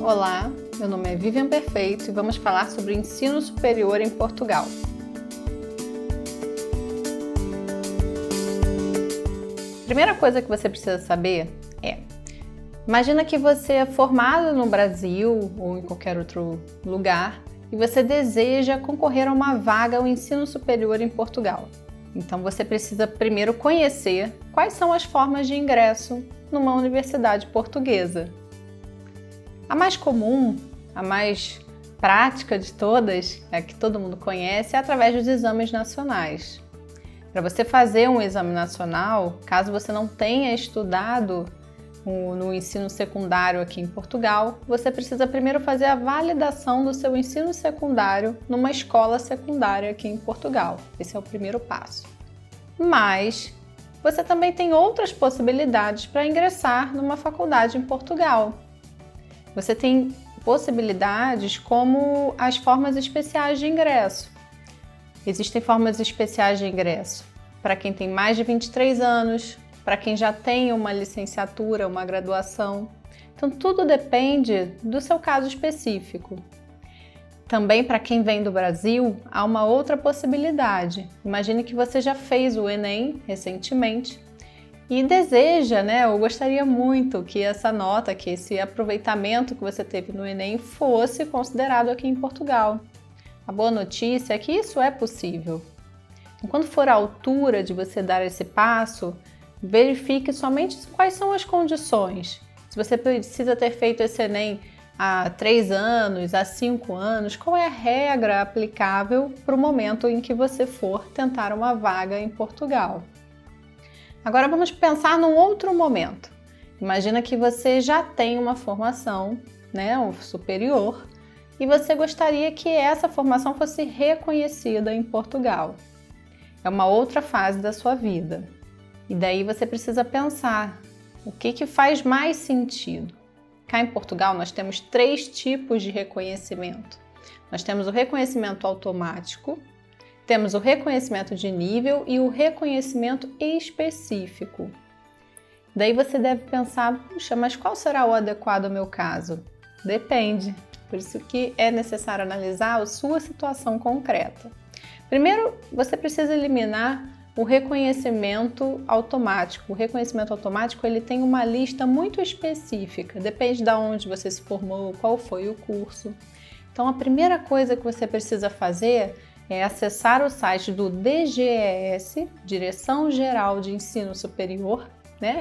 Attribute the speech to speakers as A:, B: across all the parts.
A: Olá, meu nome é Vivian Perfeito e vamos falar sobre o ensino superior em Portugal. Primeira coisa que você precisa saber é: imagina que você é formado no Brasil ou em qualquer outro lugar e você deseja concorrer a uma vaga ao ensino superior em Portugal. Então você precisa primeiro conhecer quais são as formas de ingresso numa universidade portuguesa. A mais comum, a mais prática de todas, a que todo mundo conhece, é através dos exames nacionais. Para você fazer um exame nacional, caso você não tenha estudado no ensino secundário aqui em Portugal, você precisa primeiro fazer a validação do seu ensino secundário numa escola secundária aqui em Portugal. Esse é o primeiro passo. Mas você também tem outras possibilidades para ingressar numa faculdade em Portugal. Você tem possibilidades como as formas especiais de ingresso. Existem formas especiais de ingresso para quem tem mais de 23 anos, para quem já tem uma licenciatura, uma graduação. Então, tudo depende do seu caso específico. Também, para quem vem do Brasil, há uma outra possibilidade. Imagine que você já fez o Enem recentemente e deseja, ou gostaria muito que essa nota, que esse aproveitamento que você teve no Enem fosse considerado aqui em Portugal. A boa notícia é que isso é possível. Então, quando for a altura de você dar esse passo, verifique somente quais são as condições. Se você precisa ter feito esse Enem há 3 anos, há 5 anos, qual é a regra aplicável para o momento em que você for tentar uma vaga em Portugal. Agora vamos pensar num outro momento. Imagina que você já tem uma formação, superior, e você gostaria que essa formação fosse reconhecida em Portugal. É uma outra fase da sua vida. E daí você precisa pensar o que faz mais sentido. Cá em Portugal nós temos 3 tipos de reconhecimento. Nós temos o reconhecimento automático, temos o reconhecimento de nível e o reconhecimento específico. Daí você deve pensar, puxa, mas qual será o adequado ao meu caso? Depende, por isso que é necessário analisar a sua situação concreta. Primeiro, você precisa eliminar o reconhecimento automático. O reconhecimento automático ele tem uma lista muito específica, depende de onde você se formou, qual foi o curso. Então, a primeira coisa que você precisa fazer é acessar o site do DGES, Direção Geral de Ensino Superior,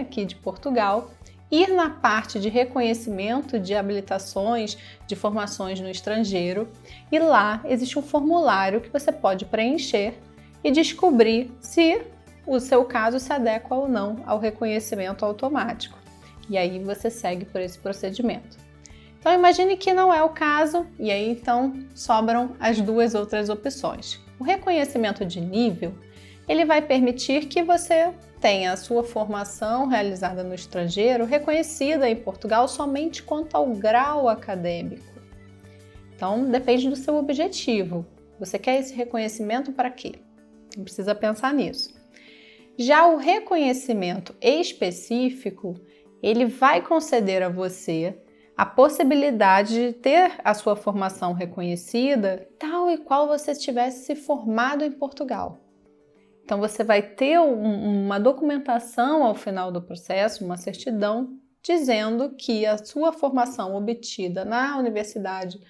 A: aqui de Portugal, ir na parte de reconhecimento de habilitações de formações no estrangeiro e lá existe um formulário que você pode preencher e descobrir se o seu caso se adequa ou não ao reconhecimento automático. E aí você segue por esse procedimento. Então imagine que não é o caso e aí então sobram as 2 outras opções. O reconhecimento de nível, ele vai permitir que você tenha a sua formação realizada no estrangeiro reconhecida em Portugal somente quanto ao grau acadêmico. Então depende do seu objetivo. Você quer esse reconhecimento para quê? Não precisa pensar nisso. Já o reconhecimento específico, ele vai conceder a você a possibilidade de ter a sua formação reconhecida tal e qual você tivesse se formado em Portugal. Então você vai ter uma documentação ao final do processo, uma certidão, dizendo que a sua formação obtida na universidade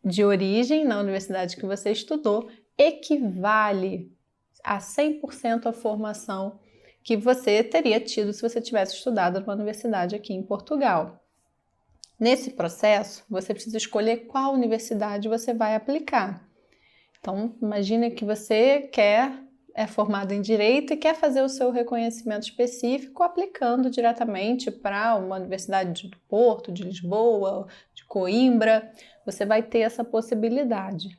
A: de origem, na universidade que você estudou, equivale a 100% a formação que você teria tido se você tivesse estudado numa universidade aqui em Portugal. Nesse processo, você precisa escolher qual universidade você vai aplicar. Então, imagine que você é formado em Direito e quer fazer o seu reconhecimento específico aplicando diretamente para uma universidade do Porto, de Lisboa, de Coimbra. Você vai ter essa possibilidade.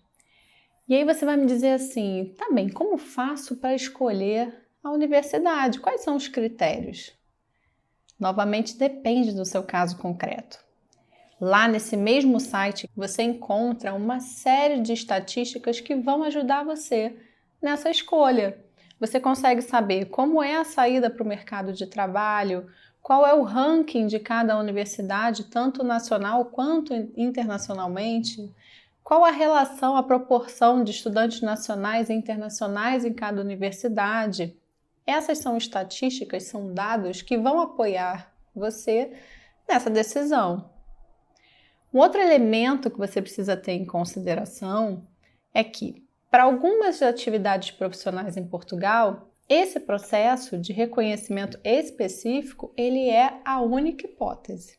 A: E aí você vai me dizer assim, tá bem, como faço para escolher a universidade? Quais são os critérios? Novamente, depende do seu caso concreto. Lá nesse mesmo site você encontra uma série de estatísticas que vão ajudar você nessa escolha. Você consegue saber como é a saída para o mercado de trabalho, qual é o ranking de cada universidade, tanto nacional quanto internacionalmente, qual a relação, a proporção de estudantes nacionais e internacionais em cada universidade. Essas são estatísticas, são dados que vão apoiar você nessa decisão. Um outro elemento que você precisa ter em consideração é que, para algumas atividades profissionais em Portugal, esse processo de reconhecimento específico, ele é a única hipótese.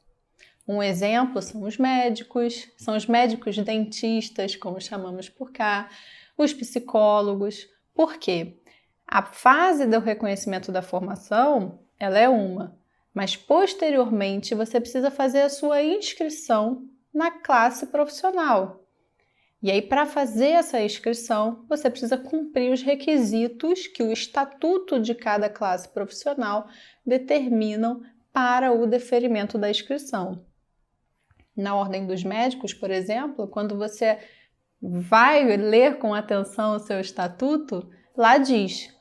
A: Um exemplo são os médicos dentistas, como chamamos por cá, os psicólogos. Por quê? A fase do reconhecimento da formação, ela é uma, mas posteriormente você precisa fazer a sua inscrição na classe profissional. E aí, para fazer essa inscrição, você precisa cumprir os requisitos que o estatuto de cada classe profissional determinam para o deferimento da inscrição. Na ordem dos médicos, por exemplo, quando você vai ler com atenção o seu estatuto, lá diz,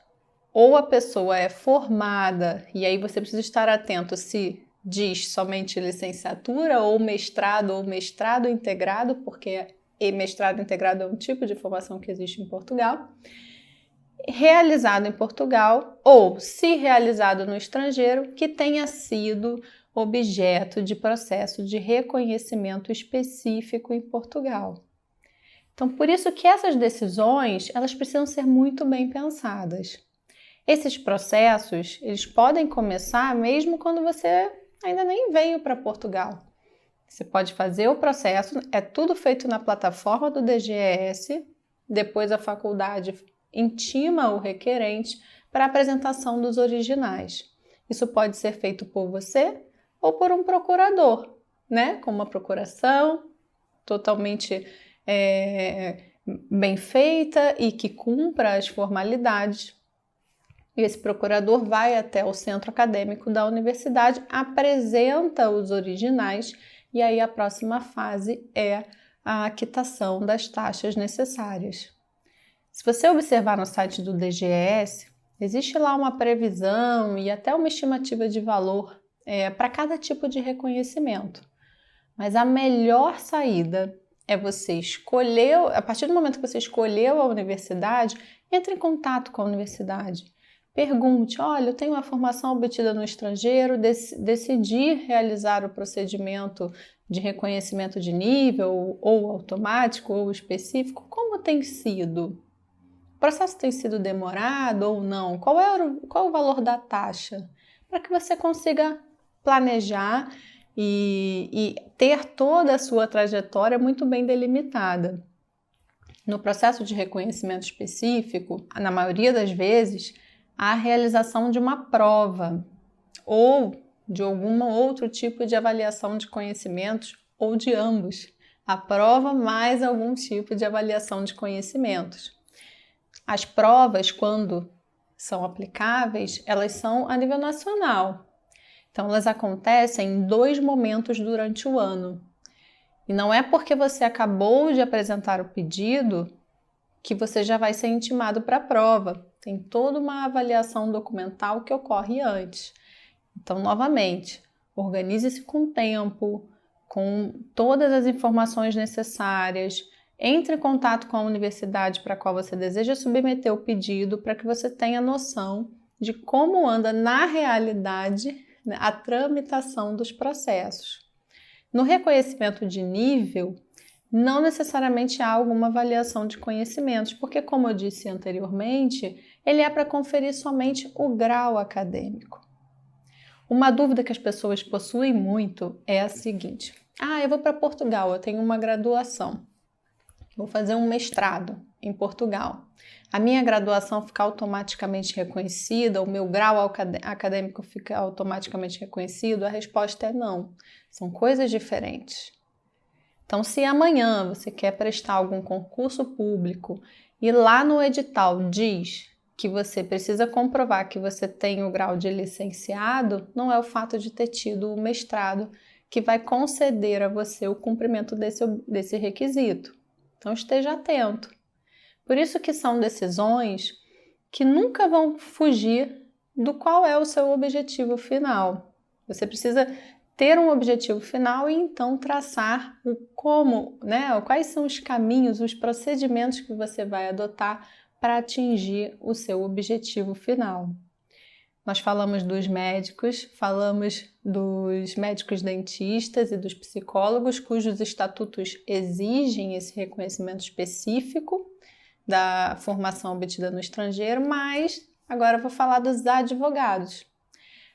A: ou a pessoa é formada, e aí você precisa estar atento se diz somente licenciatura ou mestrado integrado, porque mestrado integrado é um tipo de formação que existe em Portugal, realizado em Portugal ou, se realizado no estrangeiro, que tenha sido objeto de processo de reconhecimento específico em Portugal. Então, por isso que essas decisões, elas precisam ser muito bem pensadas. Esses processos, eles podem começar mesmo quando você ainda nem veio para Portugal. Você pode fazer o processo, é tudo feito na plataforma do DGES, depois a faculdade intima o requerente para a apresentação dos originais. Isso pode ser feito por você ou por um procurador, né? Com uma procuração totalmente bem feita e que cumpra as formalidades. E esse procurador vai até o centro acadêmico da universidade, apresenta os originais e aí a próxima fase é a quitação das taxas necessárias. Se você observar no site do DGES, existe lá uma previsão e até uma estimativa de valor para cada tipo de reconhecimento. Mas a melhor saída é você escolher, a partir do momento que você escolheu a universidade, entre em contato com a universidade. Pergunte, olha, eu tenho uma formação obtida no estrangeiro, decidi realizar o procedimento de reconhecimento de nível, ou automático, ou específico, como tem sido? O processo tem sido demorado ou não? Qual o valor da taxa? Para que você consiga planejar e ter toda a sua trajetória muito bem delimitada. No processo de reconhecimento específico, na maioria das vezes, há a realização de uma prova ou de algum outro tipo de avaliação de conhecimentos ou de ambos. A prova mais algum tipo de avaliação de conhecimentos. As provas, quando são aplicáveis, elas são a nível nacional. Então, elas acontecem em 2 momentos durante o ano. E não é porque você acabou de apresentar o pedido que você já vai ser intimado para a prova. Tem toda uma avaliação documental que ocorre antes. Então, novamente, organize-se com tempo, com todas as informações necessárias. Entre em contato com a universidade para a qual você deseja submeter o pedido para que você tenha noção de como anda na realidade, né, a tramitação dos processos. No reconhecimento de nível, não necessariamente há alguma avaliação de conhecimentos, porque, como eu disse anteriormente, ele é para conferir somente o grau acadêmico. Uma dúvida que as pessoas possuem muito é a seguinte: eu vou para Portugal, eu tenho uma graduação, vou fazer um mestrado em Portugal. A minha graduação fica automaticamente reconhecida, o meu grau acadêmico fica automaticamente reconhecido? A resposta é não. São coisas diferentes. Então, se amanhã você quer prestar algum concurso público e lá no edital diz que você precisa comprovar que você tem o grau de licenciado, não é o fato de ter tido o mestrado que vai conceder a você o cumprimento desse requisito. Então, esteja atento. Por isso que são decisões que nunca vão fugir do qual é o seu objetivo final. Você precisa ter um objetivo final e então traçar o como, né? Quais são os caminhos, os procedimentos que você vai adotar para atingir o seu objetivo final. Nós falamos dos médicos dentistas e dos psicólogos, cujos estatutos exigem esse reconhecimento específico da formação obtida no estrangeiro, mas agora eu vou falar dos advogados.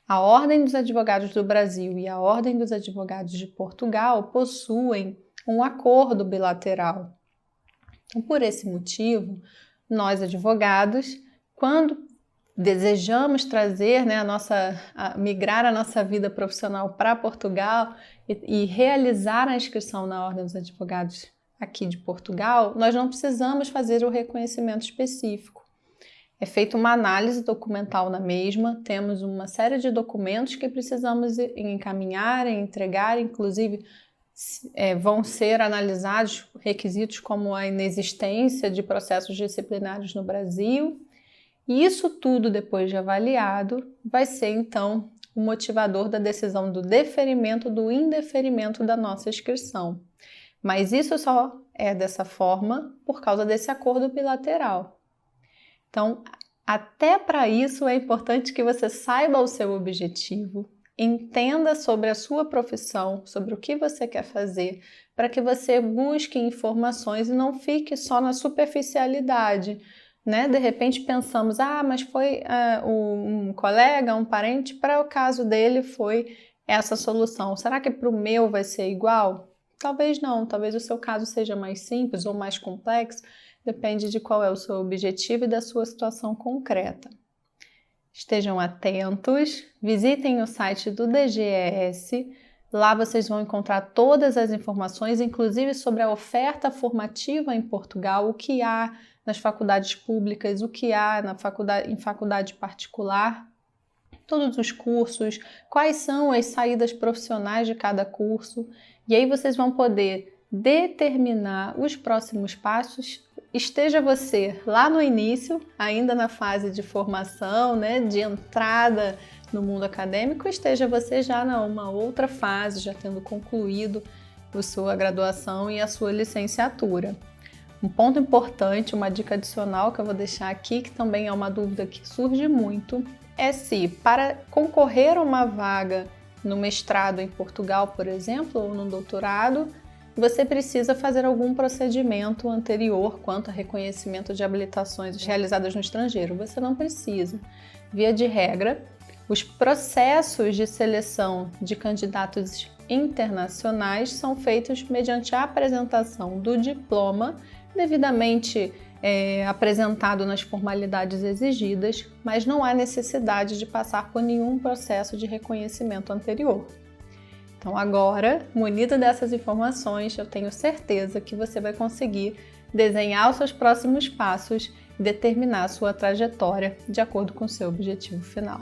A: A Ordem dos Advogados do Brasil e a Ordem dos Advogados de Portugal possuem um acordo bilateral. Então, por esse motivo, nós advogados, quando desejamos trazer, né, migrar a nossa vida profissional para Portugal e realizar a inscrição na Ordem dos Advogados aqui de Portugal, nós não precisamos fazer o reconhecimento específico. É feita uma análise documental na mesma, temos uma série de documentos que precisamos encaminhar, entregar, inclusive vão ser analisados requisitos como a inexistência de processos disciplinares no Brasil. E isso tudo, depois de avaliado, vai ser então o motivador da decisão do deferimento, do indeferimento da nossa inscrição. Mas isso só é dessa forma por causa desse acordo bilateral. Então, até para isso é importante que você saiba o seu objetivo, entenda sobre a sua profissão, sobre o que você quer fazer, para que você busque informações e não fique só na superficialidade, né? De repente pensamos, mas foi um colega, um parente, para o caso dele foi essa solução. Será que para o meu vai ser igual? Talvez não, talvez o seu caso seja mais simples ou mais complexo, depende de qual é o seu objetivo e da sua situação concreta. Estejam atentos, visitem o site do DGES, lá vocês vão encontrar todas as informações, inclusive sobre a oferta formativa em Portugal, o que há nas faculdades públicas, o que há em faculdade particular, todos os cursos, quais são as saídas profissionais de cada curso, e aí vocês vão poder determinar os próximos passos. Esteja você lá no início, ainda na fase de formação, né, de entrada no mundo acadêmico, esteja você já numa outra fase, já tendo concluído a sua graduação e a sua licenciatura. Um ponto importante, uma dica adicional que eu vou deixar aqui, que também é uma dúvida que surge muito, é se para concorrer a uma vaga no mestrado em Portugal, por exemplo, ou no doutorado, você precisa fazer algum procedimento anterior quanto a reconhecimento de habilitações realizadas no estrangeiro. Você não precisa. Via de regra, os processos de seleção de candidatos internacionais são feitos mediante a apresentação do diploma devidamente apresentado nas formalidades exigidas, mas não há necessidade de passar por nenhum processo de reconhecimento anterior. Então agora, munido dessas informações, eu tenho certeza que você vai conseguir desenhar os seus próximos passos e determinar a sua trajetória de acordo com o seu objetivo final.